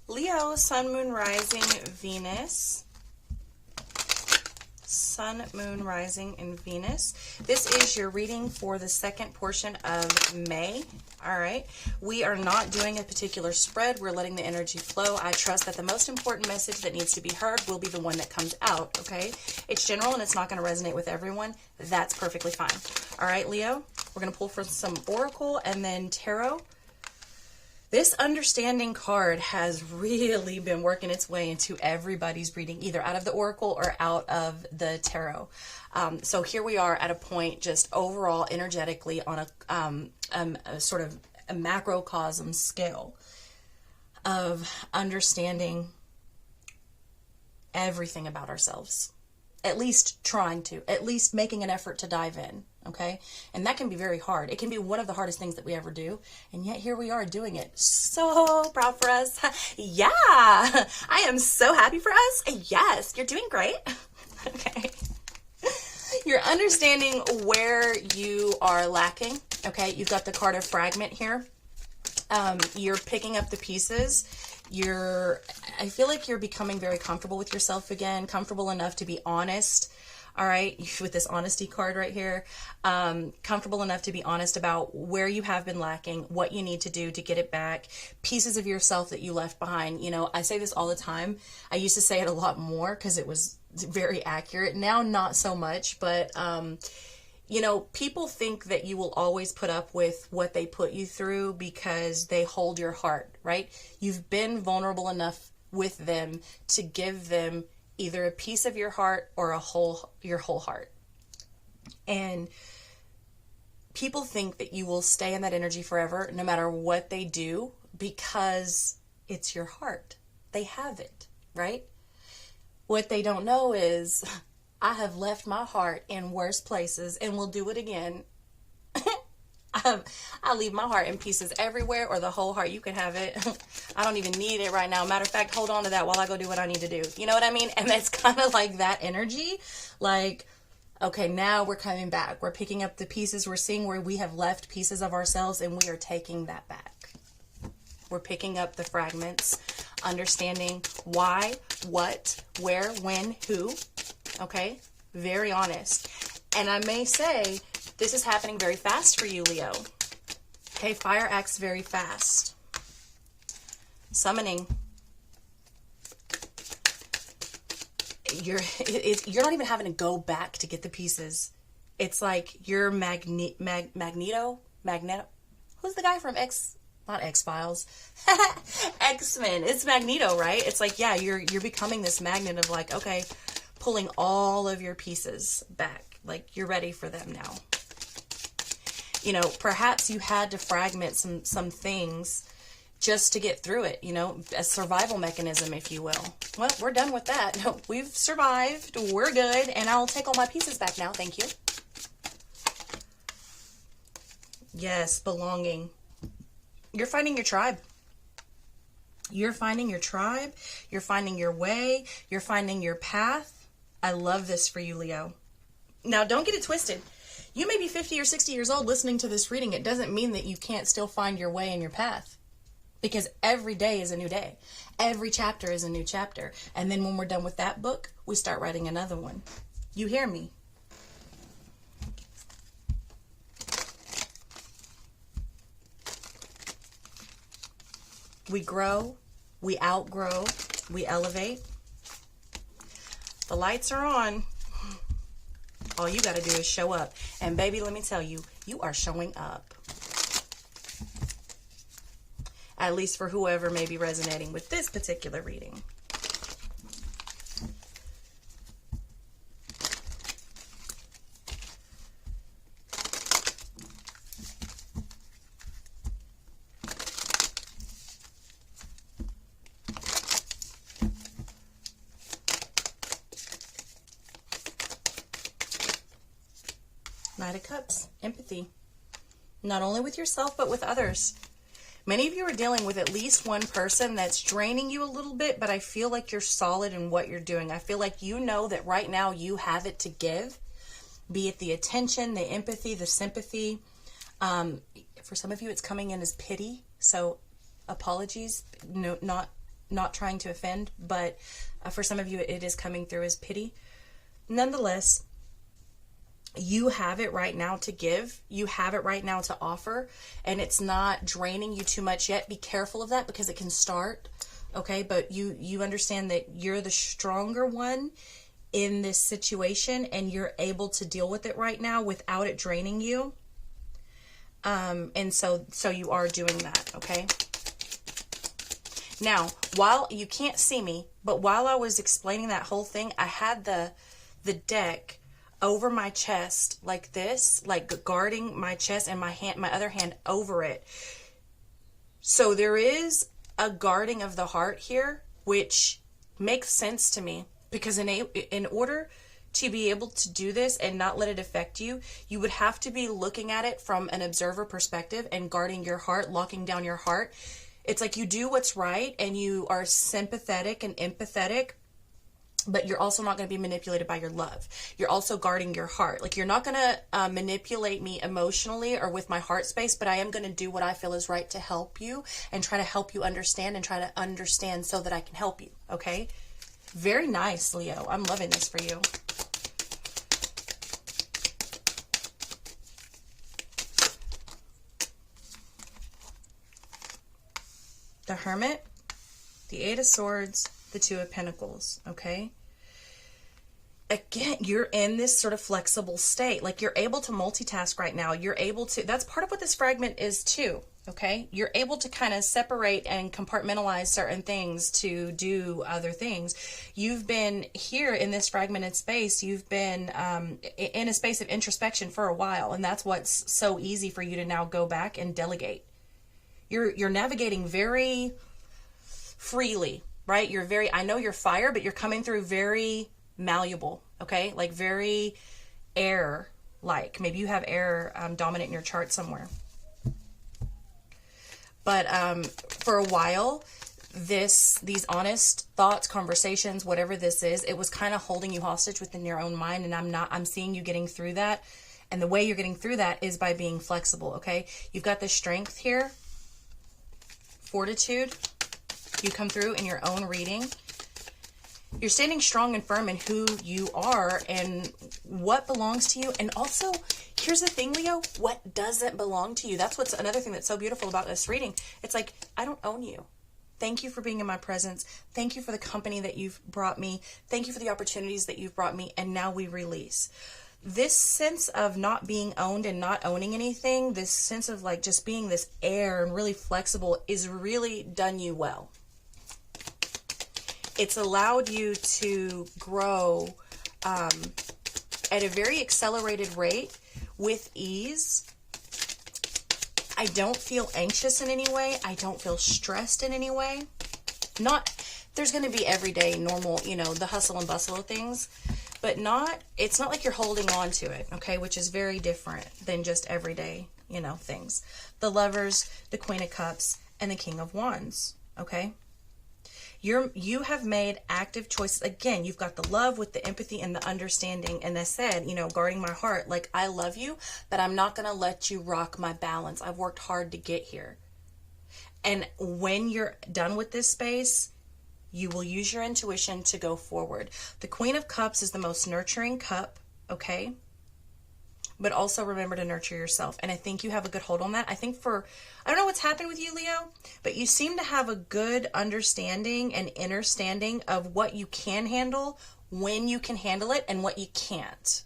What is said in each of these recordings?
Leo, Sun, Moon, Rising, Venus. Sun, Moon, Rising, and Venus. This is your reading for the second portion of May. All right. We are not doing a particular spread. We're letting the energy flow. I trust that the most important message that needs to be heard will be the one that comes out, okay? It's general and it's not going to resonate with everyone. That's perfectly fine. All right, Leo, we're going to pull from some Oracle and then Tarot. This understanding card has really been working its way into everybody's reading, either out of the Oracle or out of the Tarot. So here we are at a point just overall energetically on a sort of a macrocosm scale of understanding everything about ourselves. At least trying to, at least making an effort to dive in, okay? And that can be very hard. It can be one of the hardest things that we ever do, and yet here we are doing it. So proud for us. Yeah, I am so happy for us. Yes, you're doing great. Okay. You're understanding where you are lacking, okay? You've got the card of fragment here. You're picking up the pieces. I feel like you're becoming very comfortable with yourself again, comfortable enough to be honest. All right, with this honesty card right here, comfortable enough to be honest about where you have been lacking, what you need to do to get it back, pieces of yourself that you left behind. You know, I say this all the time. I used to say it a lot more because it was very accurate. Now, not so much, but you know, people think that you will always put up with what they put you through because they hold your heart, right? You've been vulnerable enough with them to give them either a piece of your heart or your whole heart. And people think that you will stay in that energy forever, no matter what they do, because it's your heart. They have it, right? What they don't know is I have left my heart in worse places and will do it again. I leave my heart in pieces everywhere, or the whole heart. You can have it. I don't even need it right now. Matter of fact, hold on to that while I go do what I need to do. You know what I mean? And it's kind of like that energy. Like, okay, now we're coming back. We're picking up the pieces. We're seeing where we have left pieces of ourselves, and we are taking that back. We're picking up the fragments, understanding why, what, where, when, who. Okay, very honest. And I may say, this is happening very fast for you, Leo. Okay, fire acts very fast. Summoning. You're not even having to go back to get the pieces. It's like you're Magneto. Who's the guy from not X-Files? X-Men. It's Magneto, right? It's like, yeah, you're becoming this magnet of like, okay, pulling all of your pieces back. Like, you're ready for them now. You know, perhaps you had to fragment some things just to get through it, you know, a survival mechanism, if you will. Well, we're done with that. No, we've survived. We're good. And I'll take all my pieces back now. Thank you. Yes, belonging. You're finding your tribe. You're finding your tribe. You're finding your way. You're finding your path. I love this for you, Leo. Now, don't get it twisted. You may be 50 or 60 years old listening to this reading. It doesn't mean that you can't still find your way and your path. Because every day is a new day. Every chapter is a new chapter. And then when we're done with that book, we start writing another one. You hear me? We grow, we outgrow, we elevate. The lights are on. All you got to do is show up. And baby, let me tell you, you are showing up. At least for whoever may be resonating with this particular reading. Knight of Cups, empathy. Not only with yourself, but with others. Many of you are dealing with at least one person that's draining you a little bit, but I feel like you're solid in what you're doing. I feel like you know that right now you have it to give, be it the attention, the empathy, the sympathy. For some of you, it's coming in as pity. So apologies, no, not not trying to offend, but for some of you, it is coming through as pity. Nonetheless, you have it right now to give. You have it right now to offer, and it's not draining you too much yet. Be careful of that because it can start, okay? But you understand that you're the stronger one in this situation, and you're able to deal with it right now without it draining you. And so you are doing that, okay? Now, while you can't see me, but while I was explaining that whole thing, I had the deck over my chest like this, like guarding my chest, and my other hand over it. So there is a guarding of the heart here, which makes sense to me, because in order to be able to do this and not let it affect you, you would have to be looking at it from an observer perspective and guarding your heart, locking down your heart. It's like you do what's right and you are sympathetic and empathetic, but you're also not going to be manipulated by your love. You're also guarding your heart. Like, you're not going to manipulate me emotionally or with my heart space, but I am going to do what I feel is right to help you and try to help you understand and try to understand so that I can help you. Okay? Very nice, Leo. I'm loving this for you. The Hermit, the Eight of Swords, the Two of Pentacles, okay? Again, you're in this sort of flexible state. Like, you're able to multitask right now. You're able to, that's part of what this fragment is too, okay? You're able to kind of separate and compartmentalize certain things to do other things. You've been here in this fragmented space. You've been in a space of introspection for a while, and that's what's so easy for you to now go back and delegate. You're navigating very freely, right? You're very, I know you're fire, but you're coming through very malleable, okay? Like very air-like. Maybe you have air dominant in your chart somewhere. But for a while, these honest thoughts, conversations, whatever this is, it was kind of holding you hostage within your own mind, and I'm seeing you getting through that. And the way you're getting through that is by being flexible, okay? You've got the strength here. Fortitude. You come through in your own reading. You're standing strong and firm in who you are and what belongs to you. And also, here's the thing, Leo, what doesn't belong to you. That's what's another thing that's so beautiful about this reading. It's like, I don't own you. Thank you for being in my presence. Thank you for the company that you've brought me. Thank you for the opportunities that you've brought me. And now we release. This sense of not being owned and not owning anything, this sense of like just being this air and really flexible, is really done you well. It's allowed you to grow at a very accelerated rate with ease. I don't feel anxious in any way. I don't feel stressed in any way. There's going to be everyday normal, the hustle and bustle of things. But it's not like you're holding on to it, okay? Which is very different than just everyday, things. The Lovers, the Queen of Cups, and the King of Wands, okay? You have made active choices. Again, you've got the love with the empathy and the understanding. And I said, guarding my heart, like, I love you, but I'm not going to let you rock my balance. I've worked hard to get here. And when you're done with this space, you will use your intuition to go forward. The Queen of Cups is the most nurturing cup, okay? But also remember to nurture yourself. And I think you have a good hold on that. I don't know what's happened with you, Leo, but you seem to have a good understanding and understanding of what you can handle, when you can handle it, and what you can't.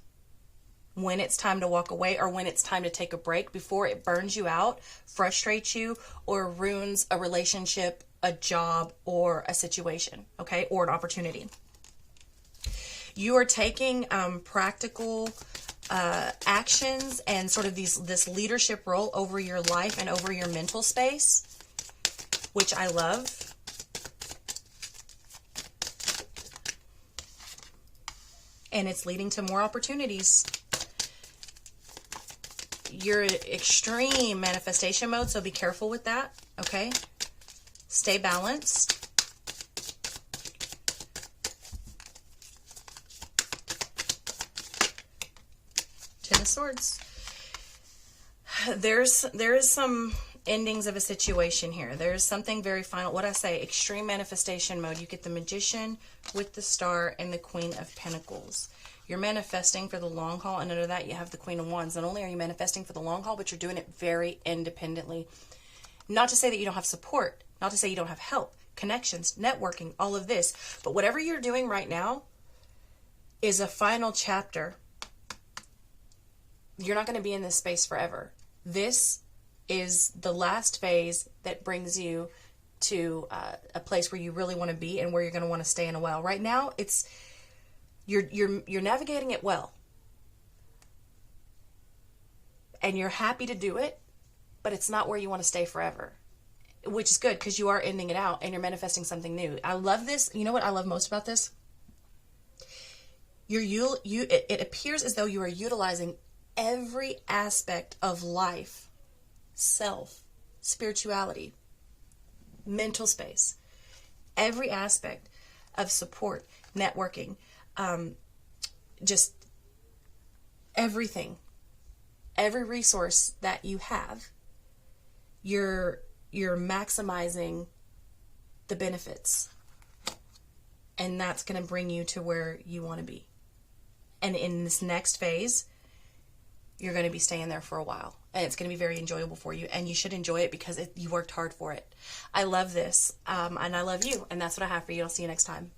When it's time to walk away or when it's time to take a break before it burns you out, frustrates you, or ruins a relationship, a job, or a situation, okay, or an opportunity. You are taking practical actions and sort of this leadership role over your life and over your mental space, which I love. And it's leading to more opportunities. You're in extreme manifestation mode, so be careful with that, okay? Stay balanced. Ten of Swords. There is some endings of a situation here. There's something very final. What I say, extreme manifestation mode. You get the Magician with the Star and the Queen of Pentacles. You're manifesting for the long haul, and under that you have the Queen of Wands. Not only are you manifesting for the long haul, but you're doing it very independently. Not to say that you don't have support, not to say you don't have help, connections, networking, all of this. But whatever you're doing right now is a final chapter. You're not going to be in this space forever. This is the last phase that brings you to a place where you really want to be and where you're going to want to stay in a while. Right now, it's you're navigating it well, and you're happy to do it, but it's not where you want to stay forever, which is good because you are ending it out and you're manifesting something new. I love this. You know what I love most about this? It appears as though you are utilizing every aspect of life, self, spirituality, mental space, every aspect of support, networking, just everything, every resource that you have, you're maximizing the benefits, and that's going to bring you to where you want to be. And in this next phase, you're going to be staying there for a while, and it's going to be very enjoyable for you, and you should enjoy it because you worked hard for it. I love this, and I love you, and that's what I have for you. I'll see you next time.